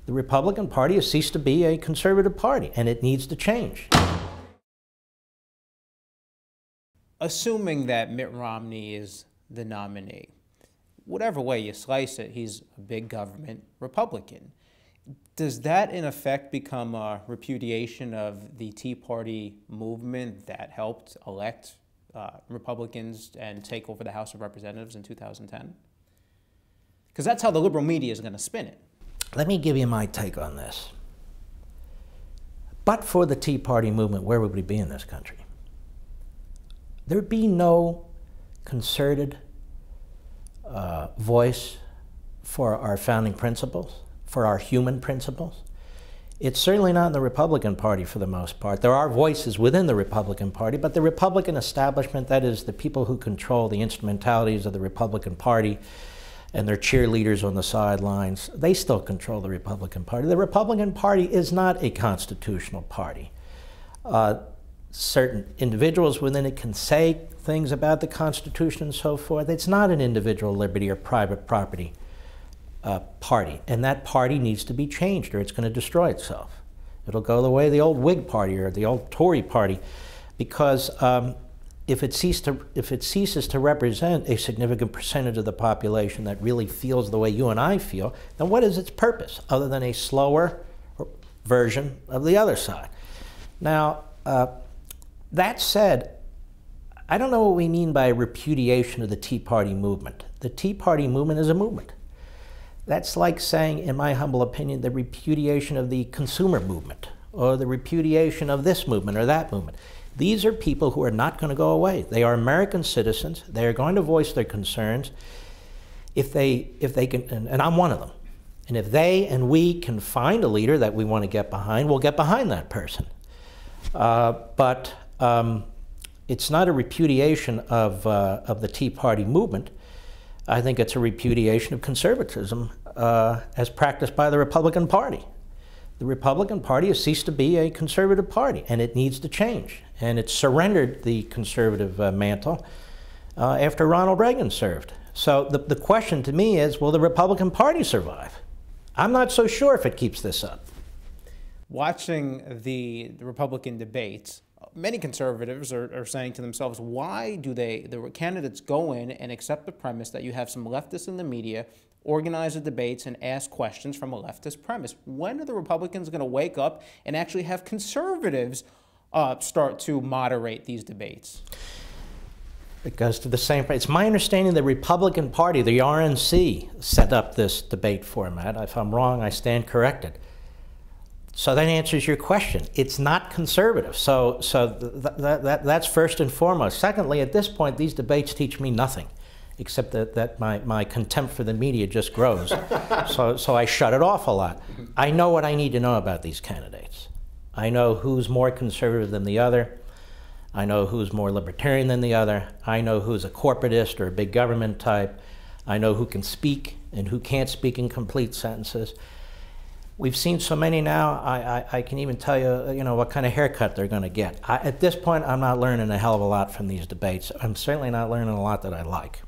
The Republican Party has ceased to be a conservative party, and it needs to change. Assuming that Mitt Romney is the nominee, whatever way you slice it, he's a big government Republican. Does that, in effect, become a repudiation of the Tea Party movement that helped elect Republicans and take over the House of Representatives in 2010? Because that's how the liberal media is going to spin it. Let me give you my take on this. But for the Tea Party movement, where would we be in this country? There'd be no concerted voice for our founding principles, for our human principles. It's certainly not in the Republican Party for the most part. There are voices within the Republican Party, but the Republican establishment, that is the people who control the instrumentalities of the Republican Party and their cheerleaders on the sidelines, they still control the Republican Party. The Republican Party is not a constitutional party. Certain individuals within it can say things about the Constitution and so forth. It's not an individual liberty or private property party, and that party needs to be changed or it's going to destroy itself. It'll go the way of the old Whig Party or the old Tory Party, because if it ceases to represent a significant percentage of the population that really feels the way you and I feel, then what is its purpose other than a slower version of the other side? Now, that said, I don't know what we mean by repudiation of the Tea Party movement. The Tea Party movement is a movement. That's like saying, in my humble opinion, the repudiation of the consumer movement or the repudiation of this movement or that movement. These are people who are not going to go away. They are American citizens. They are going to voice their concerns if they can, and I'm one of them. And if they and we can find a leader that we want to get behind, we'll get behind that person. But it's not a repudiation of the Tea Party movement. I think it's a repudiation of conservatism as practiced by the Republican Party. The Republican Party has ceased to be a conservative party, and it needs to change. And it surrendered the conservative mantle after Ronald Reagan served. So the question to me is, will the Republican Party survive? I'm not so sure if it keeps this up. Watching the Republican debates, many conservatives are saying to themselves, why do the candidates go in and accept the premise that you have some leftists in the media organize the debates and ask questions from a leftist premise? When are the Republicans going to wake up and actually have conservatives start to moderate these debates? It goes to the same place. It's my understanding the Republican Party, the RNC, set up this debate format. If I'm wrong, I stand corrected. So that answers your question. It's not conservative. So that's first and foremost. Secondly, at this point, these debates teach me nothing, except that my contempt for the media just grows. So I shut it off a lot. I know what I need to know about these candidates. I know who's more conservative than the other. I know who's more libertarian than the other. I know who's a corporatist or a big government type. I know who can speak and who can't speak in complete sentences. We've seen so many now, I can even tell you, what kind of haircut they're going to get. At this point, I'm not learning a hell of a lot from these debates. I'm certainly not learning a lot that I like.